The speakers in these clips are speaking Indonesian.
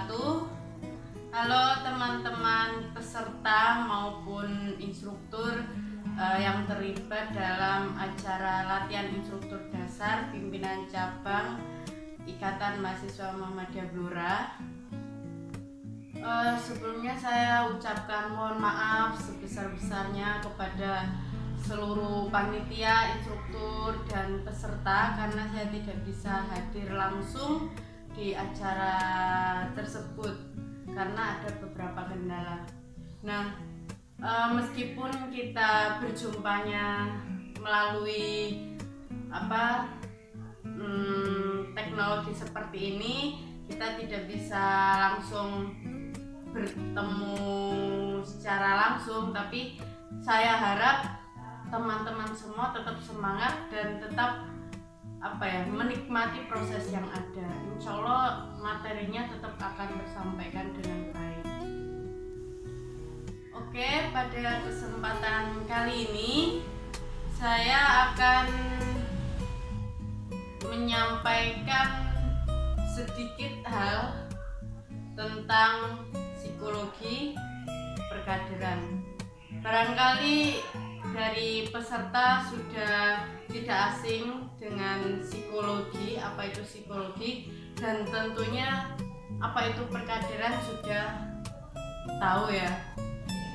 wabarakatuh. Halo teman-teman peserta maupun instruktur yang terlibat dalam acara latihan instruktur dasar pimpinan cabang Ikatan Mahasiswa Muhammadiyah Blora. Sebelumnya saya ucapkan mohon maaf sebesar-besarnya kepada seluruh panitia, instruktur, dan peserta karena saya tidak bisa hadir langsung di acara tersebut karena ada beberapa kendala. Nah, meskipun kita berjumpanya melalui teknologi seperti ini, kita tidak bisa langsung bertemu secara langsung, tapi saya harap teman-teman semua tetap semangat dan tetap menikmati proses yang ada. Insya Allah materinya tetap akan tersampaikan dengan baik. Oke, pada kesempatan kali ini saya akan menyampaikan sedikit hal tentang psikologi perkaderan. Barangkali dari peserta sudah tidak asing dengan psikologi, apa itu psikologi, dan tentunya apa itu perkaderan sudah tahu ya.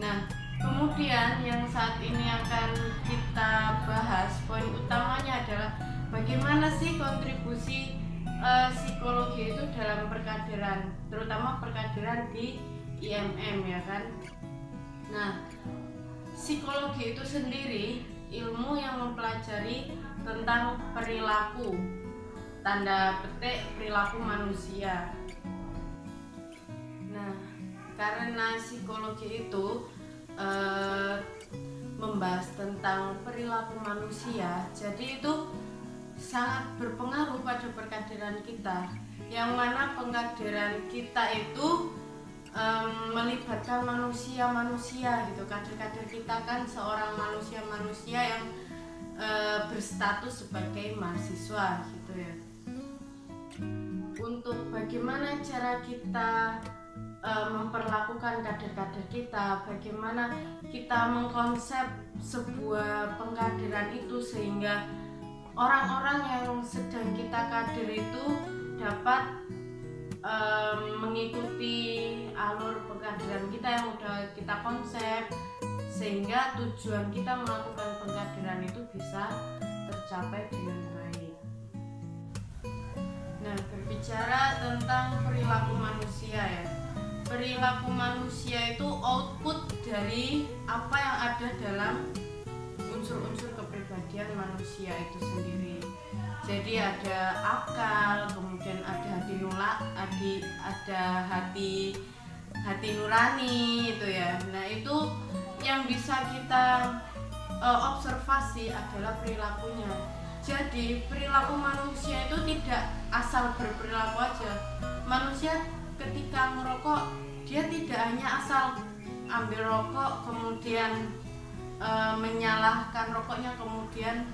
Nah, kemudian yang saat ini akan kita bahas, poin utamanya adalah bagaimana sih kontribusi psikologi itu dalam perkaderan, terutama perkaderan di IMM ya kan. Nah, psikologi itu sendiri ilmu yang mempelajari tentang perilaku, tanda petik perilaku manusia. Nah, karena psikologi itu membahas tentang perilaku manusia, jadi itu sangat berpengaruh pada perkaderan kita, yang mana perkaderan kita itu melibatkan manusia-manusia gitu. Kader-kader kita kan seorang manusia-manusia yang berstatus sebagai mahasiswa gitu ya. Untuk bagaimana cara kita memperlakukan kader-kader kita, bagaimana kita mengkonsep sebuah pengkaderan itu sehingga orang-orang yang sedang kita kader itu dapat mengikuti alur pengkaderan kita yang udah kita konsep, sehingga tujuan kita melakukan pengkaderan itu bisa tercapai dengan baik. Nah, berbicara tentang perilaku manusia ya, perilaku manusia itu output dari apa yang ada dalam unsur-unsur kepribadian manusia itu sendiri. Jadi ada akal, kemudian ada hati nurani itu ya. Nah, itu yang bisa kita observasi adalah perilakunya. Jadi perilaku manusia itu tidak asal berperilaku aja. Manusia ketika merokok, dia tidak hanya asal ambil rokok kemudian menyalahkan rokoknya kemudian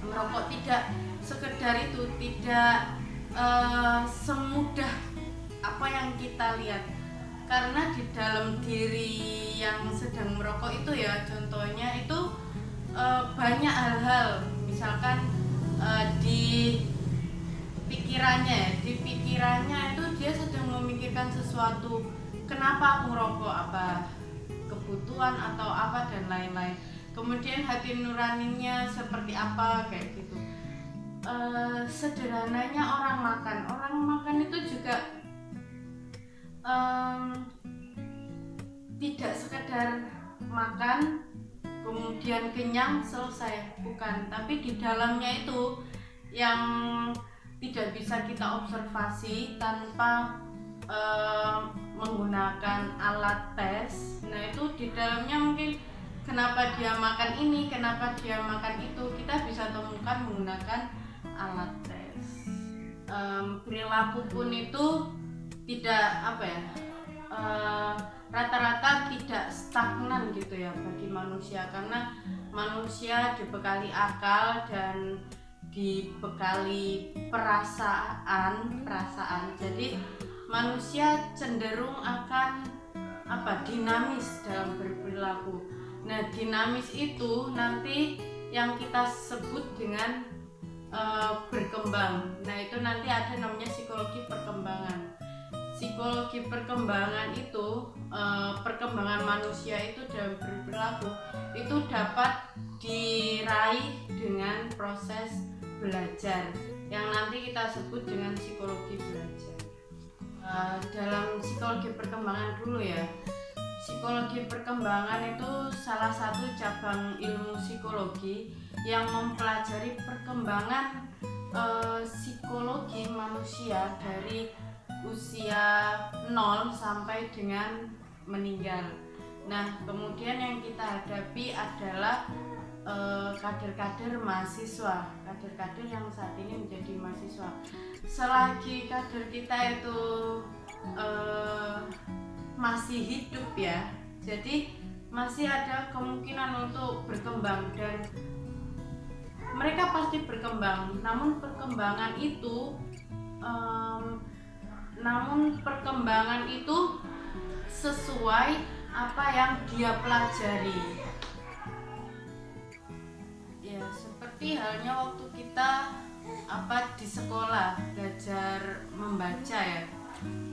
merokok, tidak sekedar itu, tidak semudah apa yang kita lihat, karena di dalam diri yang sedang merokok itu ya, contohnya itu banyak hal-hal, misalkan di pikirannya itu dia sedang memikirkan sesuatu, kenapa aku merokok, apa kebutuhan atau apa dan lain-lain. Kemudian hati nuraninya seperti apa, kayak gitu. Sederhananya orang makan itu juga tidak sekedar makan kemudian kenyang selesai, bukan, tapi di dalamnya itu yang tidak bisa kita observasi tanpa menggunakan alat tes. Nah, itu di dalamnya mungkin kenapa dia makan ini, kenapa dia makan itu, kita bisa temukan menggunakan alat tes. Perilaku pun itu tidak rata-rata tidak stagnan gitu ya bagi manusia, karena manusia dibekali akal dan dibekali perasaan. Jadi manusia cenderung akan dinamis dalam berperilaku. Nah, dinamis itu nanti yang kita sebut dengan berkembang. Nah, itu nanti ada namanya psikologi perkembangan. Psikologi perkembangan itu perkembangan manusia itu dalam berperilaku itu dapat diraih dengan proses belajar yang nanti kita sebut dengan psikologi belajar. Dalam psikologi perkembangan dulu ya. Psikologi perkembangan itu salah satu cabang ilmu psikologi yang mempelajari perkembangan psikologi manusia dari usia 0 sampai dengan meninggal. Nah, kemudian yang kita hadapi adalah kader-kader mahasiswa, kader-kader yang saat ini menjadi mahasiswa. Selagi kader kita itu masih hidup ya, jadi masih ada kemungkinan untuk berkembang dan mereka pasti berkembang. Namun perkembangan itu sesuai apa yang dia pelajari. Ya, seperti halnya waktu kita di sekolah belajar membaca ya.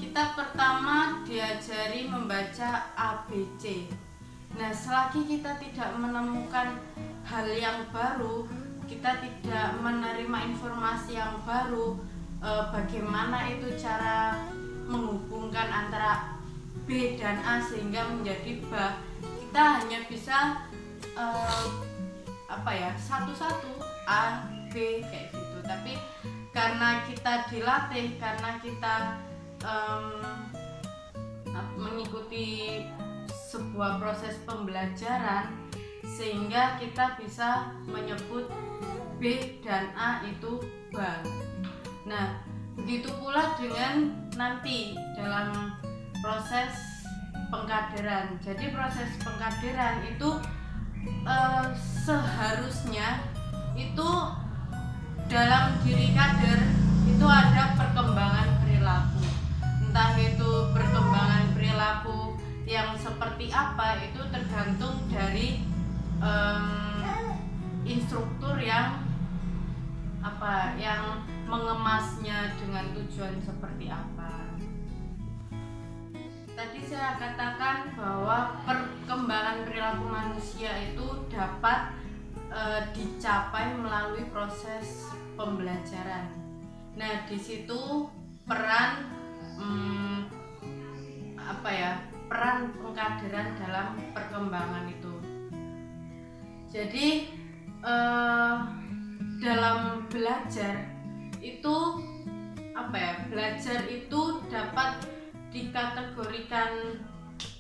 Kita pertama diajari membaca ABC. Nah, selagi kita tidak menemukan hal yang baru, kita tidak menerima informasi yang baru, bagaimana itu cara menghubungkan antara B dan A sehingga menjadi B, kita hanya bisa satu-satu A, B kayak gitu. Tapi karena kita dilatih, karena kita mengikuti sebuah proses pembelajaran sehingga kita bisa menyebut B dan A itu bang. Nah, begitu pula dengan nanti dalam proses pengkaderan. Jadi proses pengkaderan itu seharusnya itu dalam diri kader itu ada perkembangan perilaku. Entah itu perkembangan perilaku yang seperti apa itu tergantung dari instruktur yang mengemasnya dengan tujuan seperti apa. Tadi saya katakan bahwa perkembangan perilaku manusia itu dapat dicapai melalui proses pembelajaran. Nah, di situ peran peran pengkaderan dalam perkembangan itu. Jadi dalam belajar itu belajar itu dapat dikategorikan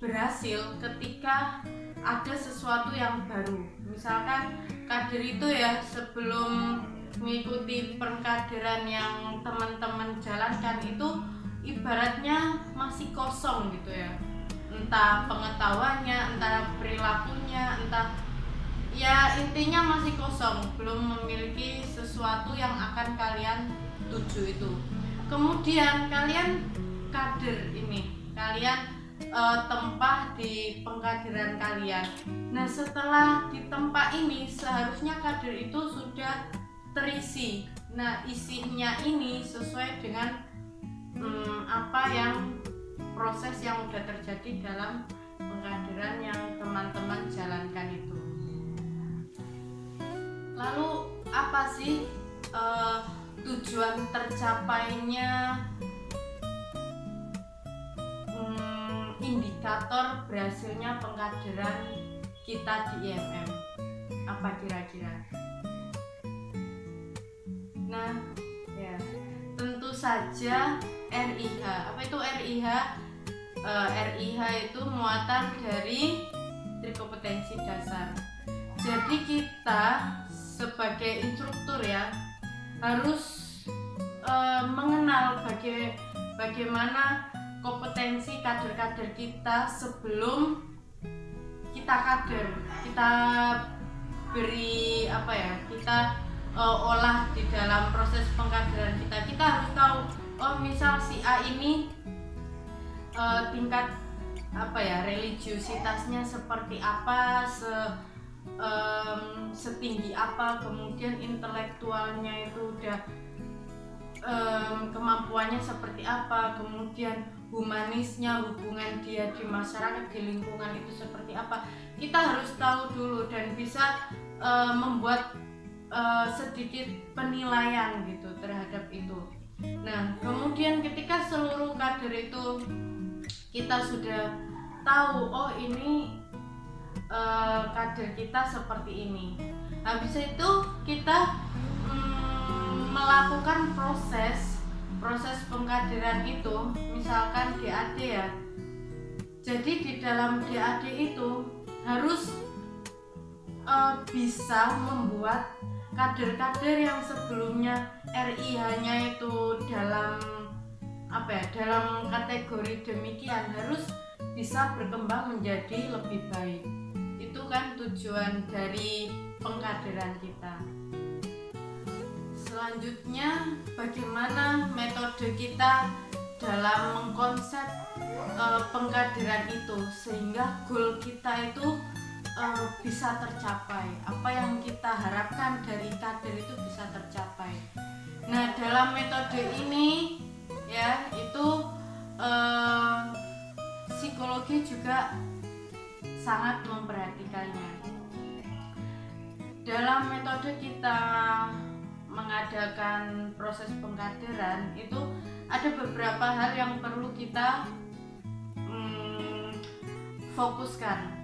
berhasil ketika ada sesuatu yang baru. Misalkan kader itu ya sebelum mengikuti pengkaderan yang teman-teman jalankan itu ibaratnya masih kosong gitu ya, entah pengetahuannya, entah perilakunya, entah ya intinya masih kosong, belum memiliki sesuatu yang akan kalian tuju itu. Kemudian kalian kader ini, kalian tempah di pengkaderan kalian. Nah, setelah ditempa ini seharusnya kader itu sudah terisi. Nah, isinya ini sesuai dengan proses yang sudah terjadi dalam pengkaderan yang teman-teman jalankan itu. Lalu apa sih tujuan tercapainya indikator berhasilnya pengkaderan kita di IMM? Apa kira-kira? Nah, ya, tentu saja RIH. Apa itu RIH? RIH itu muatan dari trikompetensi dasar. Jadi kita sebagai instruktur ya harus mengenal bagaimana kompetensi kader-kader kita sebelum kita kader, kita beri kita olah di dalam proses pengkaderan kita. Kita harus tahu, oh misal si A ini tingkat religiusitasnya seperti apa, setinggi apa, kemudian intelektualnya itu udah kemampuannya seperti apa, kemudian humanisnya, hubungan dia di masyarakat, di lingkungan itu seperti apa. Kita harus tahu dulu dan bisa membuat sedikit penilaian gitu terhadap itu. Nah, kemudian ketika seluruh kader itu kita sudah tahu, oh ini kader kita seperti ini. Habis itu kita melakukan proses pengkaderan itu, misalkan DAD ya. Jadi di dalam DAD itu harus bisa membuat kader-kader yang sebelumnya RI hanya itu dalam dalam kategori demikian harus bisa berkembang menjadi lebih baik. Itu kan tujuan dari pengkaderan kita. Selanjutnya, bagaimana metode kita dalam mengkonsep pengkaderan itu sehingga goal kita itu bisa tercapai, apa yang kita harapkan dari kader itu bisa tercapai. Nah, dalam metode ini ya itu psikologi juga sangat memperhatikannya. Dalam metode kita mengadakan proses pengkaderan itu ada beberapa hal yang perlu kita fokuskan.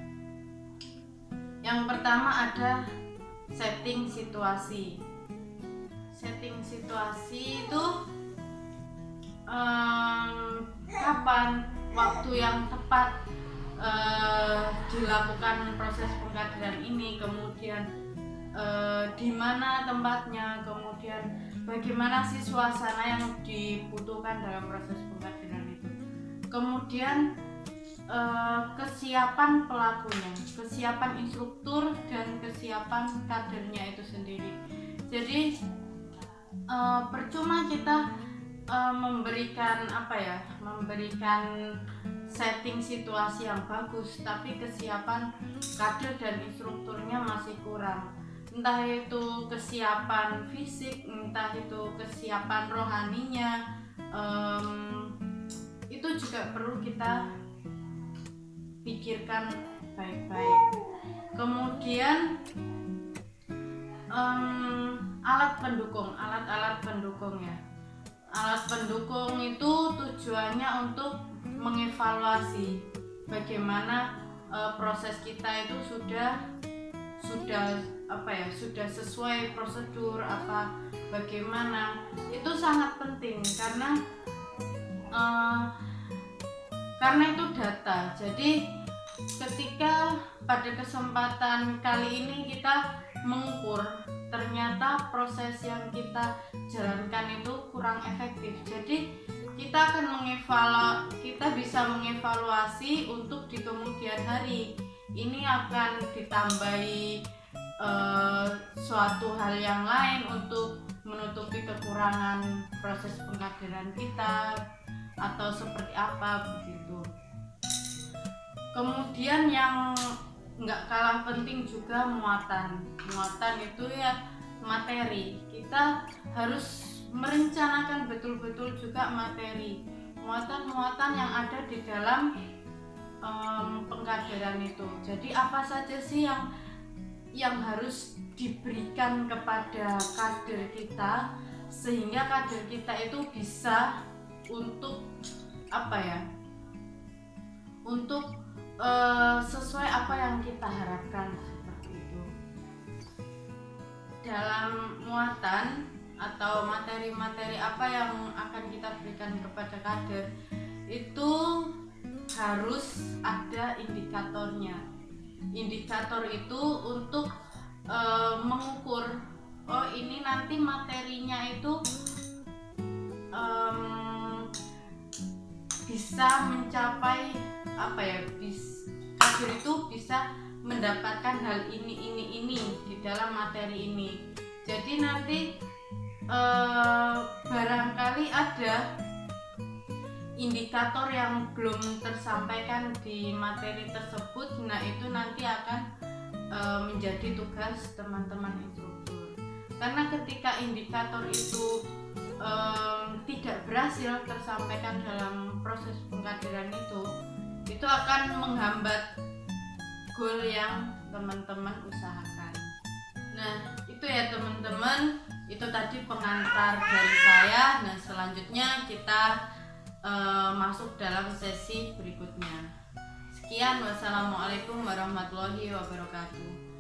Yang pertama ada setting situasi. Setting situasi itu kapan waktu yang tepat dilakukan proses pengkaderan ini, kemudian di mana tempatnya, kemudian bagaimana sih suasana yang dibutuhkan dalam proses pengkaderan itu, kemudian kesiapan pelakunya, kesiapan instruktur dan kesiapan kadernya itu sendiri. Jadi percuma kita memberikan setting situasi yang bagus tapi kesiapan kader dan instrukturnya masih kurang. Entah itu kesiapan fisik, entah itu kesiapan rohaninya, itu juga perlu kita pikirkan baik-baik. Kemudian alat pendukung ya. Alat pendukung itu tujuannya untuk mengevaluasi bagaimana proses kita itu sudah sesuai prosedur apa bagaimana. Itu sangat penting karena itu data. Jadi ketika pada kesempatan kali ini kita mengukur ternyata proses yang kita jalankan itu kurang efektif, jadi kita bisa mengevaluasi untuk di kemudian hari ini akan ditambahi suatu hal yang lain untuk menutupi kekurangan proses pengkaderan kita atau seperti apa begitu. Kemudian yang nggak kalah penting juga muatan itu ya materi. Kita harus merencanakan betul-betul juga materi, muatan yang ada di dalam pengkaderan itu. Jadi apa saja sih yang harus diberikan kepada kader kita sehingga kader kita itu bisa untuk sesuai apa yang kita harapkan, seperti itu. Dalam muatan atau materi-materi apa yang akan kita berikan kepada kader itu harus ada indikatornya. Indikator itu untuk mengukur, oh ini nanti materinya itu bisa mencapai kader itu bisa mendapatkan hal ini di dalam materi ini. Jadi nanti barangkali ada indikator yang belum tersampaikan di materi tersebut, nah itu nanti akan menjadi tugas teman-teman instruktur. Karena ketika indikator itu tidak berhasil tersampaikan dalam proses pengkaderan itu akan menghambat goal yang teman-teman usahakan. Nah itu ya teman-teman, itu tadi pengantar dari saya. Nah selanjutnya kita masuk dalam sesi berikutnya. Sekian, wassalamualaikum warahmatullahi wabarakatuh.